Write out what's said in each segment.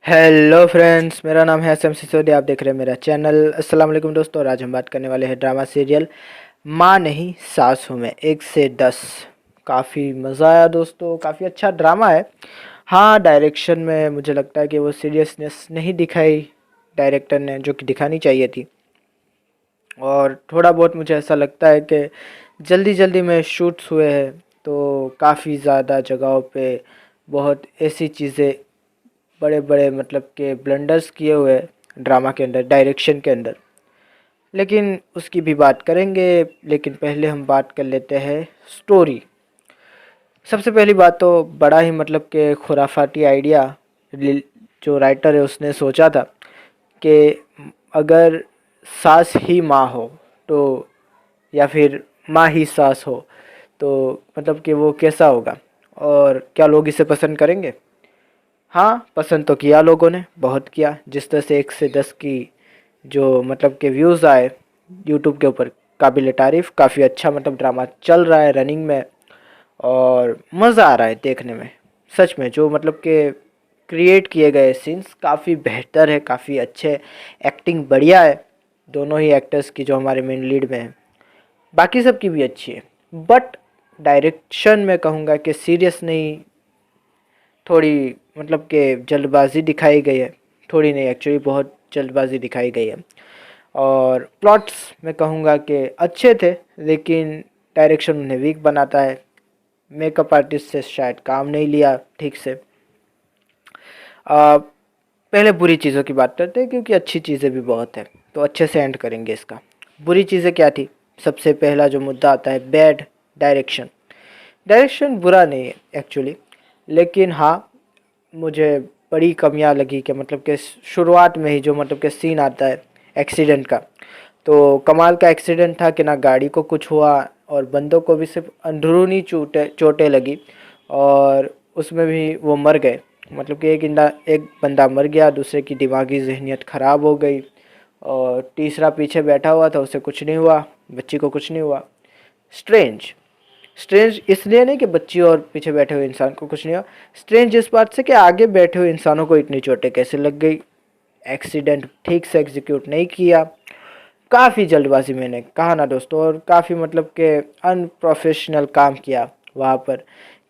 Hello friends, मेरा नाम है एसएम सिसोदिया। आप देख रहे हैं मेरा चैनल। अस्सलाम वालेकुम दोस्तों। और आज हम बात करने वाले हैं ड्रामा सीरियल माँ नहीं सास हूँ मैं 1 से 10। काफ़ी मज़ा आया दोस्तों, काफ़ी अच्छा ड्रामा है। हाँ, डायरेक्शन में मुझे लगता है कि वो सीरियसनेस नहीं दिखाई डायरेक्टर ने, जो कि दिखानी चाहिए थी। और थोड़ा बहुत मुझे ऐसा लगता है कि जल्दी जल्दी में शूट्स हुए हैं, तो काफ़ी ज़्यादा जगहों पे बहुत ऐसी चीज़ें, बड़े बड़े मतलब के ब्लंडर्स किए हुए ड्रामा के अंदर, डायरेक्शन के अंदर। लेकिन उसकी भी बात करेंगे। लेकिन पहले हम बात कर लेते हैं स्टोरी। सबसे पहली बात तो बड़ा ही मतलब के खुराफाती आइडिया जो राइटर है उसने सोचा था कि अगर सास ही माँ हो तो, या फिर माँ ही सास हो तो मतलब कि वो कैसा होगा और क्या लोग इसे पसंद करेंगे। हाँ, पसंद तो किया लोगों ने, बहुत किया। जिस तरह से 1 से 10 की जो मतलब के व्यूज़ आए यूट्यूब के ऊपर, काबिल तारीफ़। काफ़ी अच्छा मतलब ड्रामा चल रहा है रनिंग में, और मज़ा आ रहा है देखने में। सच में जो मतलब के क्रिएट किए गए सीन्स काफ़ी बेहतर है, काफ़ी अच्छे। एक्टिंग बढ़िया है दोनों ही एक्टर्स की, जो हमारे मेन लीड में है। बाकी सब की भी अच्छी है, बट डायरेक्शन में कहूँगा कि सीरियस नहीं, थोड़ी मतलब कि जल्दबाजी दिखाई गई है। थोड़ी नहीं, एक्चुअली बहुत जल्दबाजी दिखाई गई है। और प्लॉट्स मैं कहूँगा कि अच्छे थे, लेकिन डायरेक्शन उन्हें वीक बनाता है। मेकअप आर्टिस्ट से शायद काम नहीं लिया ठीक से। पहले बुरी चीज़ों की बात करते हैं, क्योंकि अच्छी चीज़ें भी बहुत है, तो अच्छे से एंड करेंगे इसका। बुरी चीज़ें क्या थी? सबसे पहला जो मुद्दा आता है, बैड डायरेक्शन। डायरेक्शन बुरा नहीं है एक्चुअली, लेकिन हाँ, मुझे बड़ी कमियां लगी कि मतलब कि शुरुआत में ही जो मतलब कि सीन आता है एक्सीडेंट का, तो कमाल का एक्सीडेंट था कि ना गाड़ी को कुछ हुआ और बंदों को भी सिर्फ अंदरूनी चोटें लगी, और उसमें भी वो मर गए। मतलब कि एक बंदा मर गया, दूसरे की दिमागी जहनीत ख़राब हो गई, और तीसरा पीछे बैठा हुआ था, उसे कुछ नहीं हुआ, बच्ची को कुछ नहीं हुआ। स्ट्रेंज। स्ट्रेंज इसलिए नहीं कि बच्ची और पीछे बैठे हुए इंसान को कुछ नहीं हुआ, स्ट्रेंज इस बात से कि आगे बैठे हुए इंसानों को इतनी चोटें कैसे लग गई। एक्सीडेंट ठीक से एग्जीक्यूट नहीं किया, काफ़ी जल्दबाजी मैंने कहा ना दोस्तों, और काफ़ी मतलब के अनप्रोफेशनल काम किया वहाँ पर।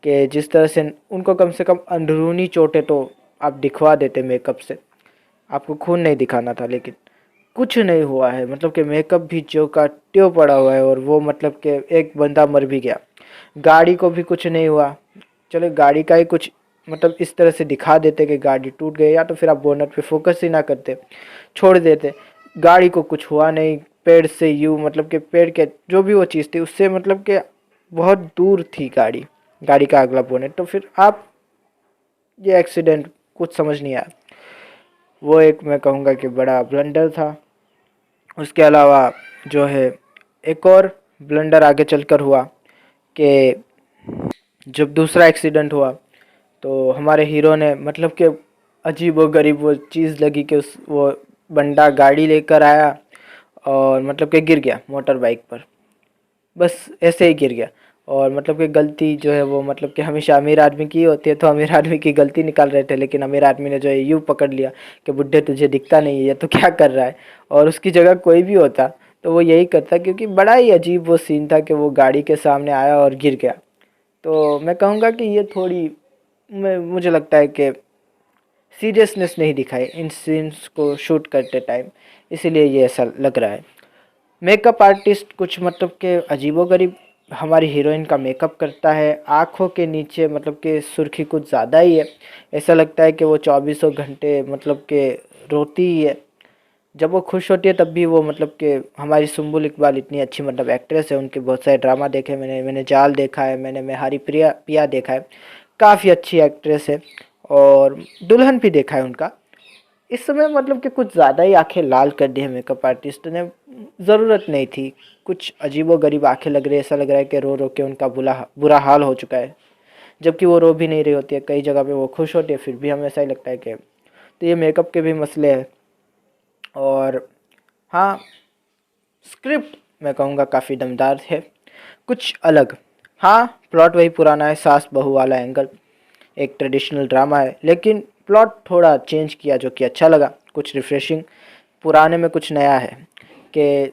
कि जिस तरह से उनको कम से कम अंदरूनी चोटें तो आप दिखवा देते मेकअप से, आपको खून नहीं दिखाना था, लेकिन कुछ नहीं हुआ है। मतलब कि मेकअप भी जो का त्यों पड़ा हुआ है, और वो मतलब कि एक बंदा मर भी गया। गाड़ी को भी कुछ नहीं हुआ। चलो गाड़ी का ही कुछ मतलब इस तरह से दिखा देते कि गाड़ी टूट गई, या तो फिर आप बोनट पे फोकस ही ना करते, छोड़ देते। गाड़ी को कुछ हुआ नहीं, पेड़ से यूँ मतलब कि पेड़ के जो भी वो चीज़ थी उससे मतलब कि बहुत दूर थी गाड़ी, गाड़ी का अगला बोनेट। तो फिर आप, ये एक्सीडेंट कुछ समझ नहीं आया। वो एक मैं कहूँगा कि बड़ा ब्लंडर था। उसके अलावा जो है, एक और ब्लंडर आगे चलकर हुआ कि जब दूसरा एक्सीडेंट हुआ तो हमारे हीरो ने मतलब कि अजीब व गरीब वो चीज़ लगी कि उस वो बंदा गाड़ी लेकर आया और मतलब कि गिर गया मोटर बाइक पर, बस ऐसे ही गिर गया। और मतलब कि गलती जो है वो मतलब कि हमेशा अमीर आदमी की होती है, तो अमीर आदमी की गलती निकाल रहे थे, लेकिन अमीर आदमी ने जो है यूँ पकड़ लिया कि बुड्ढे तुझे दिखता नहीं है, ये तो क्या कर रहा है। और उसकी जगह कोई भी होता तो वो यही करता, क्योंकि बड़ा ही अजीब वो सीन था कि वो गाड़ी के सामने आया और गिर गया। तो मैं कहूँगा कि ये थोड़ी, मुझे लगता है कि सीरियसनेस नहीं दिखाई इन सीन्स को शूट करते टाइम, इसीलिए ये ऐसा लग रहा है। मेकअप आर्टिस्ट कुछ मतलब के अजीबोगरीब हमारी हीरोइन का मेकअप करता है। आँखों के नीचे मतलब कि सुर्खी कुछ ज़्यादा ही है, ऐसा लगता है कि वो चौबीसों घंटे मतलब के रोती ही है। जब वो खुश होती है तब भी वो मतलब कि, हमारी सुम्बुल इकबाल इतनी अच्छी मतलब एक्ट्रेस है, उनके बहुत सारे ड्रामा देखे मैंने जाल देखा है, मैंने मैं हारी प्रिया पिया देखा है, काफ़ी अच्छी एक्ट्रेस है। और दुल्हन भी देखा है उनका। इस समय मतलब कि कुछ ज़्यादा ही आंखें लाल कर दी है मेकअप आर्टिस्ट ने, ज़रूरत नहीं थी। कुछ अजीबो-गरीब आंखें लग रही है, ऐसा लग रहा है कि रो रो के उनका बुरा बुरा हाल हो चुका है, जबकि वो रो भी नहीं रही होती है। कई जगह पे वो खुश होती है, फिर भी हमें ऐसा ही लगता है कि, तो ये मेकअप के भी मसले हैं। और हाँ, स्क्रिप्ट मैं कहूँगा काफ़ी दमदार है, कुछ अलग। हाँ, प्लॉट वही पुराना है, सास बहू वाला एंगल, एक ट्रेडिशनल ड्रामा है, लेकिन प्लॉट थोड़ा चेंज किया जो कि अच्छा लगा, कुछ रिफ्रेशिंग, पुराने में कुछ नया है कि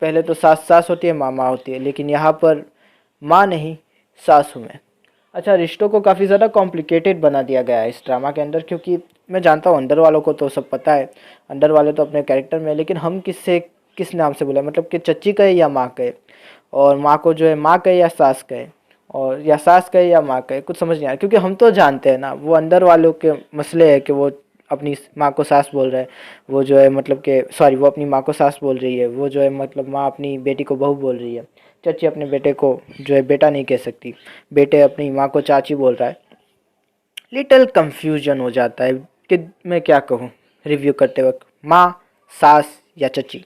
पहले तो सास सास होती है, माँ माँ होती है, लेकिन यहाँ पर माँ नहीं सासू में। अच्छा, रिश्तों को काफ़ी ज़्यादा कॉम्प्लिकेटेड बना दिया गया है इस ड्रामा के अंदर, क्योंकि मैं जानता हूँ अंदर वालों को तो सब पता है, अंदर वाले तो अपने कैरेक्टर में, लेकिन हम किस नाम से बोले, मतलब कि चच्ची कहे या माँ कहे, और माँ को जो है माँ कहे या सास कहे, और या सास कहे या माँ कहे, कुछ समझ नहीं आ रहा, क्योंकि हम तो जानते हैं ना, वो अंदर वालों के मसले है कि वो अपनी माँ को सास बोल रहा है, वो जो है मतलब कि सॉरी, वो अपनी माँ को सास बोल रही है, वो जो है मतलब माँ अपनी बेटी को बहू बोल रही है, चाची अपने बेटे को जो है बेटा नहीं कह सकती, बेटे अपनी माँ को चाची बोल रहा है। लिटिल कंफ्यूजन हो जाता है कि मैं क्या कहूँ रिव्यू करते वक्त, माँ, सास या चची,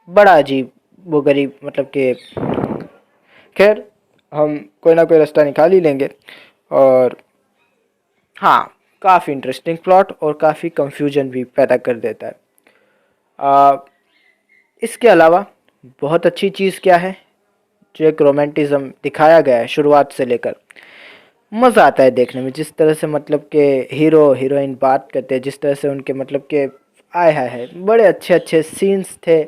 बड़ा अजीब वो गरीब, मतलब कि खैर हम कोई ना कोई रास्ता निकाल ही लेंगे। और हाँ, काफ़ी इंटरेस्टिंग प्लॉट और काफ़ी कंफ्यूजन भी पैदा कर देता है। आ, इसके अलावा बहुत अच्छी चीज़ क्या है, जो एक रोमांटिज़म दिखाया गया है शुरुआत से लेकर, मज़ा आता है देखने में, जिस तरह से मतलब कि हीरो हीरोइन बात करते हैं, जिस तरह से उनके मतलब कि आय हाय है, बड़े अच्छे अच्छे सीन्स थे,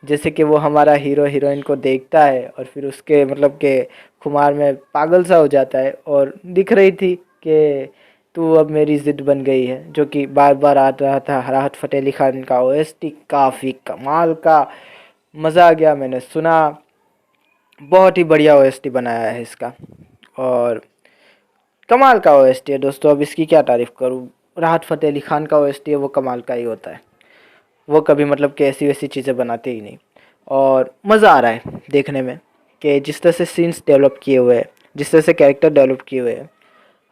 जैसे कि वो हमारा हीरो हीरोइन को देखता है और फिर उसके मतलब के खुमार में पागल सा हो जाता है, और दिख रही थी कि तू अब मेरी ज़िद बन गई है, जो कि बार बार आ रहा था। राहत फ़तेह अली खान का ओएसटी काफ़ी कमाल का, मज़ा आ गया, मैंने सुना, बहुत ही बढ़िया ओएसटी बनाया है इसका, और कमाल का ओएसटी है दोस्तों। अब इसकी क्या तारीफ़ करूँ, राहत फ़तेह अली खान का ओएसटी है वो कमाल का ही होता है, वो कभी मतलब कि ऐसी वैसी चीज़ें बनाते ही नहीं, और मज़ा आ रहा है देखने में कि जिस तरह से सीन्स डेवलप किए हुए हैं, जिस तरह से कैरेक्टर डेवलप किए हुए हैं।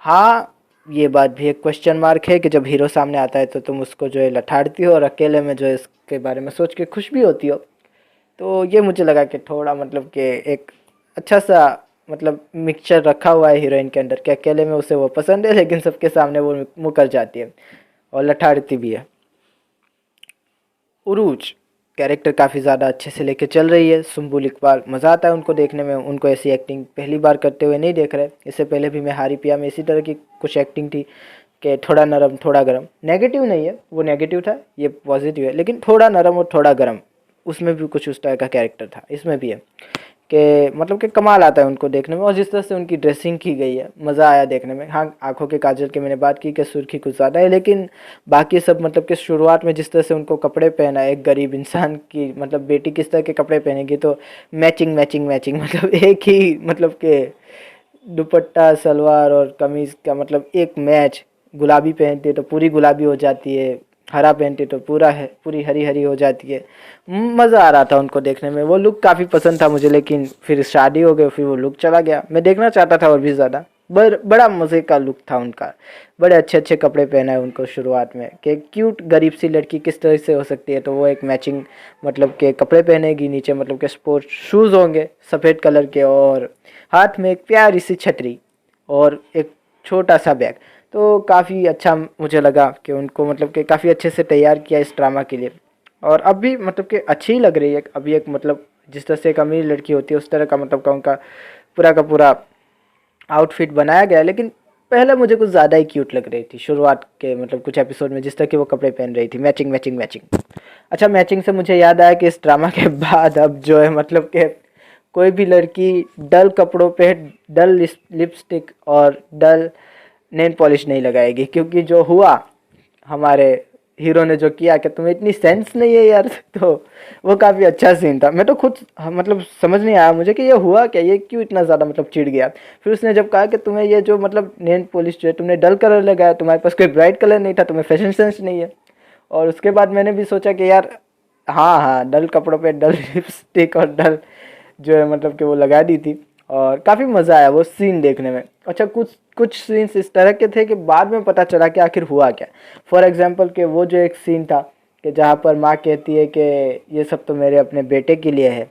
हाँ, ये बात भी एक क्वेश्चन मार्क है कि जब हीरो सामने आता है तो तुम उसको जो है लठाड़ती हो, और अकेले में जो है इसके बारे में सोच के खुश भी होती हो। तो ये मुझे लगा कि थोड़ा मतलब कि एक अच्छा सा मतलब मिक्सचर रखा हुआ है हीरोइन के अंदर, कि अकेले में उसे वो पसंद है, लेकिन सबके सामने वो मुकर जाती है और लठाड़ती भी है। उरूज कैरेक्टर काफ़ी ज़्यादा अच्छे से लेके चल रही है, सुम्बुल इकबाल, मज़ा आता है उनको देखने में, उनको ऐसी एक्टिंग पहली बार करते हुए नहीं देख रहे, इससे पहले भी मैं हारी पिया में इसी तरह की कुछ एक्टिंग थी कि थोड़ा नरम थोड़ा गरम, नेगेटिव नहीं है, वो नेगेटिव था, ये पॉजिटिव है, लेकिन थोड़ा नरम और थोड़ा गरम, उसमें भी कुछ उस तरह का कैरेक्टर था, इसमें भी है कि मतलब कि कमाल आता है उनको देखने में, और जिस तरह से उनकी ड्रेसिंग की गई है मज़ा आया देखने में। हाँ, आंखों के काजल की मैंने बात की कि सुर्खी कुछ ज़्यादा है, लेकिन बाकी सब मतलब कि शुरुआत में जिस तरह से उनको कपड़े पहना है, एक गरीब इंसान की मतलब बेटी किस तरह के कपड़े पहनेगी, तो मैचिंग मैचिंग मैचिंग मतलब एक ही मतलब कि दुपट्टा सलवार और कमीज़ का मतलब एक मैच, गुलाबी पहनती है तो पूरी गुलाबी हो जाती है, हरा पहनती है तो पूरा है पूरी हरी हरी हो जाती है। मज़ा आ रहा था उनको देखने में, वो लुक काफ़ी पसंद था मुझे, लेकिन फिर शादी हो गई, फिर वो लुक चला गया, मैं देखना चाहता था और भी ज़्यादा। बड़ा मज़े का लुक था उनका, बड़े अच्छे अच्छे कपड़े पहना है उनको शुरुआत में, कि क्यूट गरीब सी लड़की किस तरह से हो सकती है, तो वो एक मैचिंग मतलब के कपड़े पहनेगी, नीचे मतलब के स्पोर्ट्स शूज़ होंगे सफ़ेद कलर के, और हाथ में एक प्यारी सी छतरी और एक छोटा सा बैग। तो काफ़ी अच्छा मुझे लगा कि उनको मतलब कि काफ़ी अच्छे से तैयार किया इस ड्रामा के लिए, और अब भी मतलब कि अच्छी ही लग रही है अभी, एक मतलब जिस तरह से एक अमीर लड़की होती है उस तरह का मतलब का पूरा आउटफिट बनाया गया है, लेकिन पहले मुझे कुछ ज़्यादा ही क्यूट लग रही थी शुरुआत के मतलब कुछ एपिसोड में, जिस तरह के वो कपड़े पहन रही थी, मैचिंग मैचिंग मैचिंग। अच्छा, मैचिंग से मुझे याद आया कि इस ड्रामा के बाद अब जो है मतलब कि कोई भी लड़की डल कपड़ों पे डल लिपस्टिक और डल नेल पॉलिश नहीं लगाएगी, क्योंकि जो हुआ हमारे हीरो ने जो किया कि तुम्हें इतनी सेंस नहीं है यार तो वो काफ़ी अच्छा सीन था। मैं तो खुद मतलब समझ नहीं आया मुझे कि ये हुआ क्या, ये क्यों इतना ज़्यादा मतलब चिढ़ गया। फिर उसने जब कहा कि तुम्हें ये जो मतलब नेल पॉलिश जो है तुमने डल कलर लगाया, तुम्हारे पास कोई ब्राइट कलर नहीं था, तुम्हें फैशन सेंस नहीं है। और उसके बाद मैंने भी सोचा कि यार हाँ हाँ, डल कपड़ों पे डल लिपस्टिक और डल जो है मतलब कि वो लगा दी थी, और काफ़ी मज़ा आया वो सीन देखने में। अच्छा, कुछ कुछ सीन्स इस तरह के थे कि बाद में पता चला कि आखिर हुआ क्या। फॉर एग्जांपल कि वो जो एक सीन था कि जहाँ पर माँ कहती है कि ये सब तो मेरे अपने बेटे के लिए है,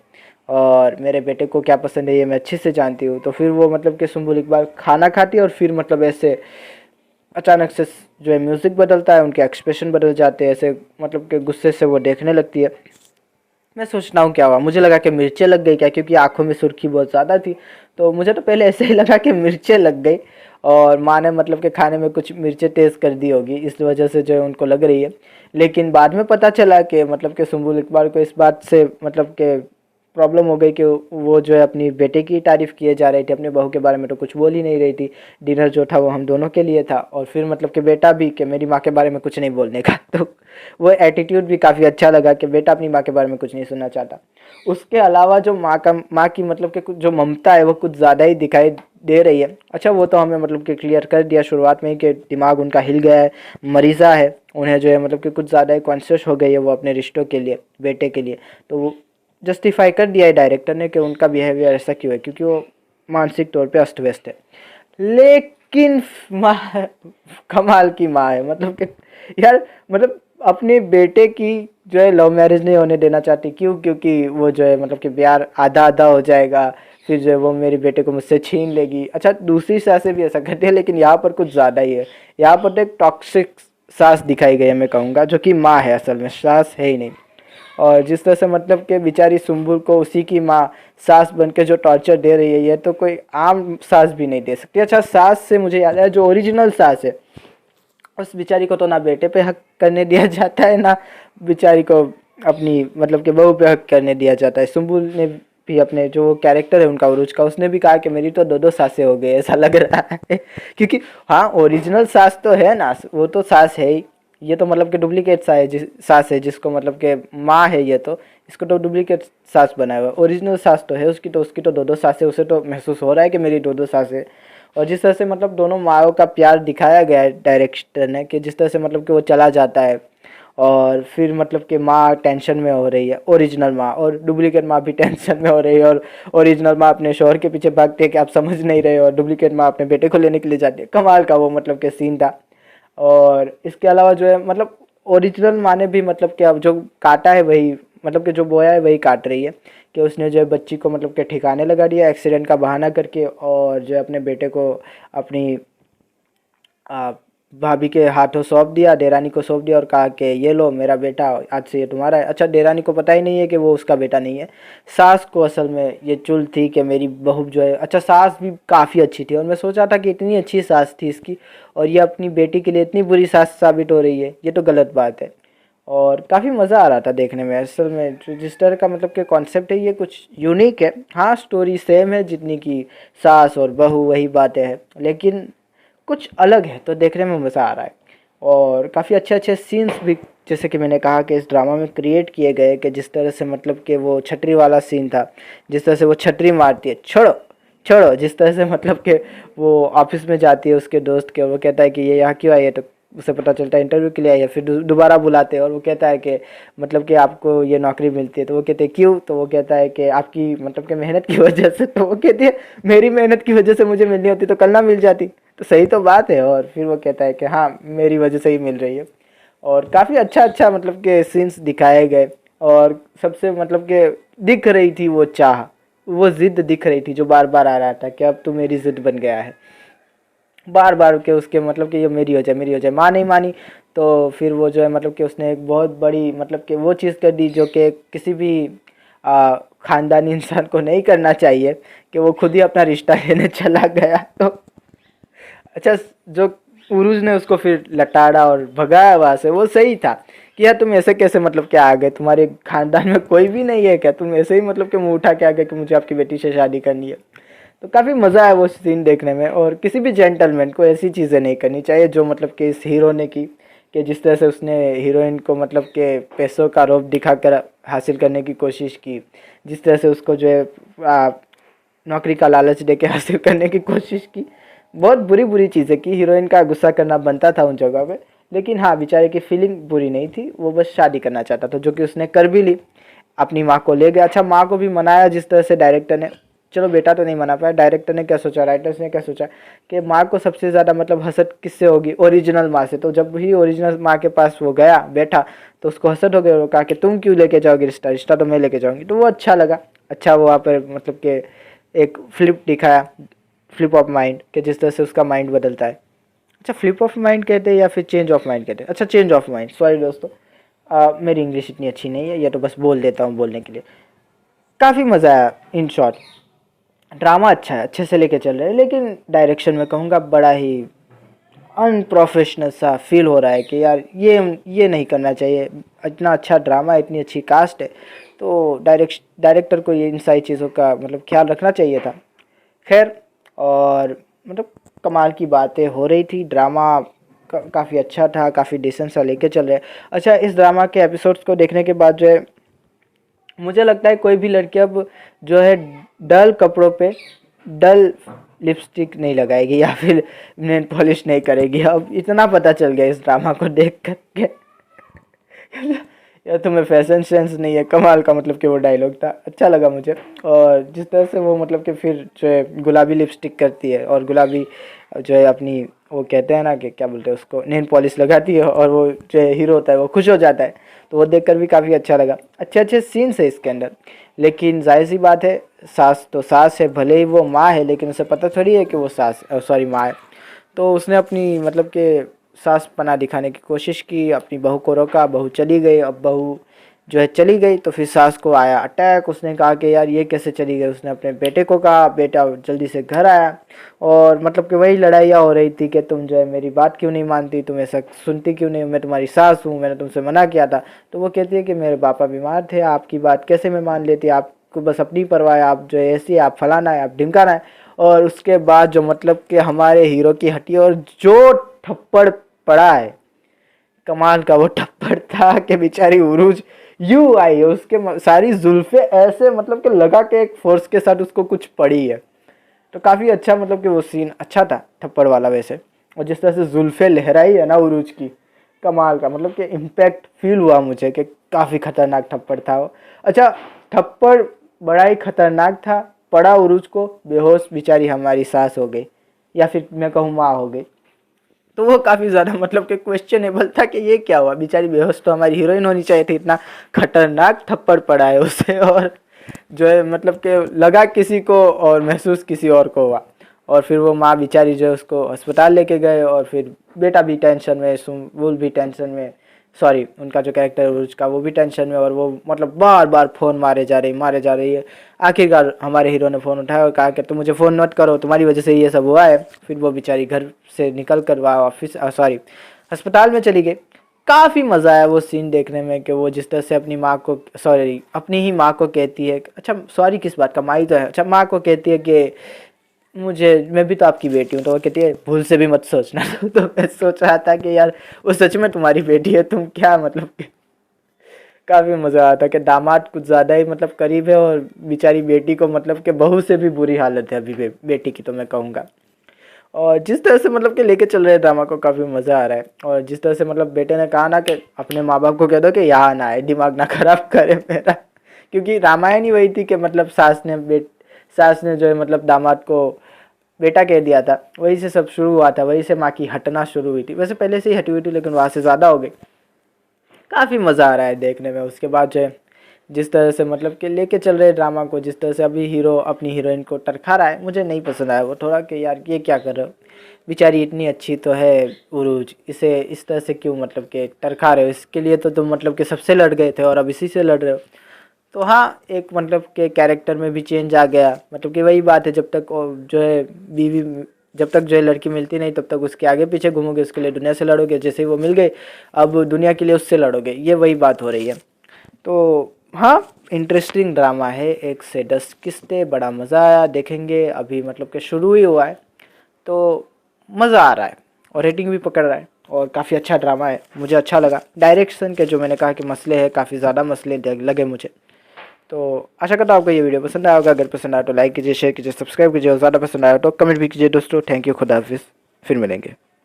और मेरे बेटे को क्या पसंद है ये मैं अच्छे से जानती हूँ। तो फिर वो मतलब कि सुम्बुल इकबाल खाना खाती है, और फिर मतलब ऐसे अचानक से जो है म्यूज़िक बदलता है, उनके एक्सप्रेशन बदल जाते हैं, ऐसे मतलब कि गुस्से से वो देखने लगती है। मैं सोच रहा हूँ क्या हुआ, मुझे लगा कि मिर्चें लग गई क्या, क्योंकि आंखों में सुर्खी बहुत ज़्यादा थी। तो मुझे तो पहले ऐसे ही लगा कि मिर्चें लग गई और माँ ने मतलब कि खाने में कुछ मिर्चें तेज़ कर दी होगी, इस वजह से जो है उनको लग रही है। लेकिन बाद में पता चला कि मतलब कि सुंबुल इकबाल को इस बात से मतलब कि प्रॉब्लम हो गई कि वो जो है अपनी बेटे की तारीफ़ किए जा रही थी, अपने बहू के बारे में तो कुछ बोल ही नहीं रही थी। डिनर जो था वो हम दोनों के लिए था, और फिर मतलब कि बेटा भी कि मेरी माँ के बारे में कुछ नहीं बोलने का तो वो एटीट्यूड भी काफ़ी अच्छा लगा कि बेटा अपनी माँ के बारे में कुछ नहीं सुनना चाहता। उसके अलावा जो माँ की मतलब कि कुछ जो ममता है वो कुछ ज़्यादा ही दिखाई दे रही है। अच्छा वो तो हमें मतलब कि क्लियर कर दिया शुरुआत में ही कि दिमाग उनका हिल गया है, मरीज़ा है, उन्हें जो है मतलब कि कुछ ज़्यादा ही कॉन्शियस हो गई है वो अपने रिश्तों के लिए, बेटे के लिए। तो वो जस्टिफाई कर दिया है डायरेक्टर ने कि उनका बिहेवियर ऐसा क्यों है, क्योंकि वो मानसिक तौर पे अस्त व्यस्त है। लेकिन माँ कमाल की माँ है, मतलब कि यार मतलब अपने बेटे की जो है लव मैरिज नहीं होने देना चाहती, क्यों? क्योंकि वो जो है मतलब कि प्यार आधा आधा हो जाएगा, फिर जो है वो मेरे बेटे को मुझसे छीन लेगी। अच्छा दूसरी सासें भी ऐसा करती है, लेकिन यहाँ पर कुछ ज़्यादा ही है। यहाँ पर तो एक टॉक्सिक सास दिखाई गई है, मैं कहूँगा, जो कि माँ है, असल में सास है ही नहीं। और जिस तरह से मतलब कि बेचारी सुंबुल को उसी की माँ सास बन के जो टॉर्चर दे रही है, ये तो कोई आम सास भी नहीं दे सकती। अच्छा सास से मुझे याद है जो ओरिजिनल सास है, उस बेचारी को तो ना बेटे पे हक करने दिया जाता है, ना बेचारी को अपनी मतलब कि बहू पे हक करने दिया जाता है। सुंबुल ने भी अपने जो कैरेक्टर है उनका उरुज का, उसने भी कहा कि मेरी तो दो दो सासें हो गई, ऐसा लग रहा है क्योंकि हाँ ओरिजिनल सास तो है ना, वो तो सास है ही। ये तो मतलब कि डुप्लीकेट सास है जिसको मतलब कि माँ है ये तो, इसको तो डुप्लीकेट सास बनाया हुआ। ओरिजिनल सास तो है उसकी तो दो दो सासें, उसे तो महसूस हो रहा है कि मेरी दो दो सासें। और जिस तरह से मतलब दोनों माँओं का प्यार दिखाया गया है डायरेक्टर ने, कि जिस तरह से मतलब कि वो चला जाता है और फिर मतलब कि माँ टेंशन में हो रही है, ओरिजिनल माँ, और डुप्लीकेट माँ भी टेंशन में हो रही है, और ओरिजिनल माँ अपने शोहर के पीछे भागती है कि आप समझ नहीं रहे हो, और डुप्लीकेट माँ अपने बेटे को लेने के लिए जाती है। कमाल का वो मतलब कि सीन था। और इसके अलावा जो है मतलब ओरिजिनल माँ ने भी मतलब कि अब जो काटा है वही, मतलब कि जो बोया है वही काट रही है, कि उसने जो है बच्ची को मतलब कि ठिकाने लगा दिया एक्सीडेंट का बहाना करके, और जो है अपने बेटे को अपनी आ, भाभी के हाथों सौंप दिया, देरानी को सौंप दिया, और कहा कि ये लो मेरा बेटा आज से ये तुम्हारा है। अच्छा देरानी को पता ही नहीं है कि वो उसका बेटा नहीं है। सास को असल में ये चुल थी कि मेरी बहू जो है, अच्छा सास भी काफ़ी अच्छी थी, और मैं सोचा था कि इतनी अच्छी सास थी इसकी, और ये अपनी बेटी के लिए इतनी बुरी सास साबित हो रही है, ये तो गलत बात है। और काफ़ी मज़ा आ रहा था देखने में। असल में जो जिस तरह का मतलब कि कॉन्सेप्ट है ये कुछ यूनिक है। हाँ स्टोरी सेम है जितनी की सास और बहू वही बातें हैं, लेकिन कुछ अलग है, तो देखने में मज़ा आ रहा है। और काफ़ी अच्छे अच्छे सीन्स भी, जैसे कि मैंने कहा कि इस ड्रामा में क्रिएट किए गए, कि जिस तरह से मतलब कि वो छतरी वाला सीन था, जिस तरह से वो छतरी मारती है, छोड़ो छोड़ो, जिस तरह से मतलब कि वो ऑफिस में जाती है उसके दोस्त के, और वो कहता है कि ये यहाँ क्यों आई है, तो उसे पता चलता है इंटरव्यू के लिए आई है। फिर दोबारा बुलाते हैं और वो कहता है कि मतलब कि आपको ये नौकरी मिलती है, तो वो कहते हैं क्यों, तो वो कहता है कि आपकी मतलब कि मेहनत की वजह से, तो वो कहती है मेरी मेहनत की वजह से मुझे मिलनी होती तो कल ना मिल जाती, तो सही तो बात है। और फिर वो कहता है कि हाँ मेरी वजह से ही मिल रही है। और काफ़ी अच्छा अच्छा मतलब के सीन्स दिखाए गए, और सबसे मतलब के दिख रही थी वो चाह, वो ज़िद दिख रही थी जो बार बार आ रहा था कि अब तो मेरी ज़िद बन गया है, बार बार के उसके मतलब कि ये मेरी हो जाए मेरी हो जाए। माँ नहीं मानी, तो फिर वो जो है मतलब कि उसने एक बहुत बड़ी मतलब कि वो चीज़ कर दी जो कि किसी भी ख़ानदानी इंसान को नहीं करना चाहिए, कि वो खुद ही अपना रिश्ता लेने चला गया। तो अच्छा जो उरुज ने उसको फिर लटाड़ा और भगाया वहाँ से, वो सही था कि यार तुम ऐसे कैसे मतलब क्या आ गए, तुम्हारे खानदान में कोई भी नहीं है क्या, तुम ऐसे ही मतलब कि मुँह उठा के आ गए कि मुझे आपकी बेटी से शादी करनी है। तो काफ़ी मज़ा आया वो सीन देखने में। और किसी भी जेंटलमैन को ऐसी चीज़ें नहीं करनी चाहिए जो मतलब कि इस हीरो ने की, कि जिस तरह से उसने हीरोइन को मतलब के पैसों का रौब दिखाकर हासिल करने की कोशिश की, जिस तरह से उसको जो है नौकरी का लालच देके हासिल करने की कोशिश की, बहुत बुरी बुरी चीज़ें की। हीरोइन का गुस्सा करना बनता था उन जगह पे, लेकिन हाँ बेचारे की फीलिंग बुरी नहीं थी, वो बस शादी करना चाहता था, जो कि उसने कर भी ली। अपनी माँ को ले गया। अच्छा माँ को भी मनाया जिस तरह से डायरेक्टर ने, चलो बेटा तो नहीं मना पाया, डायरेक्टर ने क्या सोचा, राइटर्स ने क्या सोचा कि माँ को सबसे ज़्यादा मतलब हसद किससे होगी, ओरिजिनल माँ से। तो जब ही ओरिजिनल माँ के पास वो गया बैठा, तो उसको हसद हो गया, वो कहा कि तुम क्यों लेके जाओगे रिश्ता, रिश्ता तो मैं लेके जाऊँगी। तो वो अच्छा लगा। अच्छा वो वहाँ पर मतलब कि एक फ्लिप दिखाया, फ्लिप ऑफ माइंड, कि जिस तरह से उसका माइंड बदलता है। अच्छा फ्लिप ऑफ माइंड कहते हैं या फिर चेंज ऑफ माइंड कहते हैं, अच्छा चेंज ऑफ माइंड, सॉरी दोस्तों। मेरी इंग्लिश इतनी अच्छी नहीं है, या तो बस बोल देता हूँ बोलने के लिए। काफ़ी मज़ा आया। इन शॉर्ट ड्रामा अच्छा है, अच्छे से लेके चल रहे हैं, लेकिन डायरेक्शन में कहूँगा बड़ा ही अनप्रोफेशनल सा फील हो रहा है कि यार ये नहीं करना चाहिए। इतना अच्छा ड्रामा है, इतनी अच्छी कास्ट है, तो डायरेक्टर को ये इन सारी चीज़ों का मतलब ख्याल रखना चाहिए था। खैर, और मतलब कमाल की बातें हो रही थी, ड्रामा काफ़ी अच्छा था, काफ़ी डिसेंट सा लेके चल रहे हैं। अच्छा, इस ड्रामा के एपिसोड्स को देखने के बाद जो है मुझे लगता है कोई भी लड़की अब जो है डल कपड़ों पे डल लिपस्टिक नहीं लगाएगी या फिर नेल पॉलिश नहीं करेगी। अब इतना पता चल गया इस ड्रामा को देख करके। या तुम्हें फैशन सेंस नहीं है, कमाल का मतलब कि वो डायलॉग था, अच्छा लगा मुझे। और जिस तरह से वो मतलब कि फिर जो है गुलाबी लिपस्टिक करती है और गुलाबी जो है अपनी वो कहते हैं ना कि क्या बोलते हैं उसको, नेल पॉलिश लगाती है, और वो जो है हीरो होता है वो खुश हो जाता है, तो वो देखकर भी काफ़ी अच्छा लगा। अच्छे अच्छे सीन्स है इसके अंदर। लेकिन जाहिर सी बात है, सास तो सास है, भले ही वो माँ है, लेकिन उसे पता थोड़ी है कि वो सास सॉरी माँ है। तो उसने अपनी मतलब कि सास पना दिखाने की कोशिश की, अपनी बहू को रोका, बहू चली गई। अब बहू जो है चली गई तो फिर सास को आया अटैक। उसने कहा कि यार ये कैसे चली गई। उसने अपने बेटे को कहा, बेटा जल्दी से घर आया, और मतलब कि वही लड़ाइयाँ हो रही थी कि तुम जो है मेरी बात क्यों नहीं मानती, तुम ऐसा सुनती क्यों नहीं, मैं तुम्हारी सास हूँ, मैंने तुमसे मना किया था। तो वो कहती है कि मेरे पापा बीमार थे, आपकी बात कैसे मैं मान लेती, आपको बस अपनी परवाह है, आप जो है ऐसी, आप फलाना है, आप ढिमकाना है। और उसके बाद जो मतलब कि हमारे हीरो की हटी और जो थप्पड़ पड़ा है, कमाल का वो थप्पड़ था कि बेचारी उरूज यूं आई है, उसके सारी जुल्फे ऐसे मतलब कि लगा के एक फोर्स के साथ उसको कुछ पड़ी है। तो काफ़ी अच्छा मतलब कि वो सीन अच्छा था थप्पड़ वाला वैसे। और जिस तरह से जुल्फे लहराई है ना उरूज की, कमाल का मतलब कि इम्पैक्ट फील हुआ मुझे कि काफ़ी खतरनाक थप्पड़ था वो। अच्छा, थप्पड़ बड़ा ही खतरनाक था, पड़ा उरूज को, बेहोश बेचारी हमारी सास हो गई, या फिर मैं कहूँ माँ हो गई। तो वो काफ़ी ज़्यादा मतलब कि क्वेश्चनेबल था कि ये क्या हुआ, बेचारी बेहोश तो हमारी हीरोइन होनी चाहिए थी, इतना खतरनाक थप्पड़ पड़ा है उसे। और जो है मतलब कि लगा किसी को और महसूस किसी और को हुआ। और फिर वो माँ बेचारी जो है उसको अस्पताल लेके गए, और फिर बेटा भी टेंशन में, सुम्बुल भी टेंशन में, सॉरी उनका जो कैरेक्टर है उसका, वो भी टेंशन में, और वो मतलब बार बार फ़ोन मारे जा रही है। आखिरकार हमारे हीरो ने फ़ोन उठाया और कहा कि तुम मुझे फ़ोन मत करो, तुम्हारी वजह से ये सब हुआ है। फिर वो बेचारी घर से निकल कर वहाँ ऑफिस सॉरी अस्पताल में चली गई। काफ़ी मज़ा आया वो सीन देखने में कि वो जिस तरह से अपनी माँ को, सॉरी अपनी ही माँ को कहती है, अच्छा सॉरी किस बात का, माँ ही तो है, अच्छा माँ को कहती है कि मैं भी तो आपकी बेटी हूँ। तो वो कहती है भूल से भी मत सोचना। तो मैं सोच रहा था कि यार वो सच में तुम्हारी बेटी है, तुम क्या मतलब कि काफ़ी मज़ा आया था कि दामाद कुछ ज़्यादा ही मतलब करीब है, और बेचारी बेटी को मतलब कि बहू से भी बुरी हालत है अभी बेटी की, तो मैं कहूँगा। और जिस तरह से मतलब कि लेके चल रहे हैं ड्रामा को, काफ़ी मज़ा आ रहा है। और जिस तरह से मतलब बेटे ने कहा ना कि अपने माँ बाप को कह दो कि यहाँ ना आए, दिमाग ना खराब करे मेरा। क्योंकि रामायण ही वही थी कि मतलब सास ने जो है मतलब दामाद को बेटा कह दिया था, वहीं से सब शुरू हुआ था, वहीं से माँ की हटना शुरू हुई थी। वैसे पहले से ही हटी हुई थी, लेकिन वहाँ से ज़्यादा हो गई। काफ़ी मज़ा आ रहा है देखने में। उसके बाद जो है जिस तरह से मतलब कि लेके चल रहे ड्रामा को, जिस तरह से अभी हीरो अपनी हीरोइन को टरखा रहा है, मुझे नहीं पसंद आया वो थोड़ा कि यार ये क्या कर रहे हो, बेचारी इतनी अच्छी तो है उरूज, इसे इस तरह से क्यों मतलब कि टरखा रहे हो, इसके लिए तो तुम मतलब कि सबसे लड़ गए थे और अब इसी से लड़ रहे हो। तो हाँ, एक मतलब के कैरेक्टर में भी चेंज आ गया। मतलब कि वही बात है, जब तक जो है बीवी, जब तक जो है लड़की मिलती नहीं तब तक उसके आगे पीछे घूमोगे, उसके लिए दुनिया से लड़ोगे, जैसे ही वो मिल गई अब दुनिया के लिए उससे लड़ोगे, ये वही बात हो रही है। तो हाँ, इंटरेस्टिंग ड्रामा है, 1 से 10 किस्तें, बड़ा मज़ा आया देखेंगे। अभी मतलब कि शुरू ही हुआ है, तो मज़ा आ रहा है, और रेटिंग भी पकड़ रहा है, और काफ़ी अच्छा ड्रामा है, मुझे अच्छा लगा। डायरेक्शन के जो मैंने कहा कि मसले हैं, काफ़ी ज़्यादा मसले लगे मुझे। तो आशा करता हूँ आपको ये वीडियो पसंद आया होगा। अगर पसंद आया तो लाइक कीजिए, शेयर कीजिए, सब्सक्राइब कीजिए, और ज़्यादा पसंद आया तो कमेंट भी कीजिए दोस्तों। थैंक यू, खुदा हाफिज़, फिर मिलेंगे।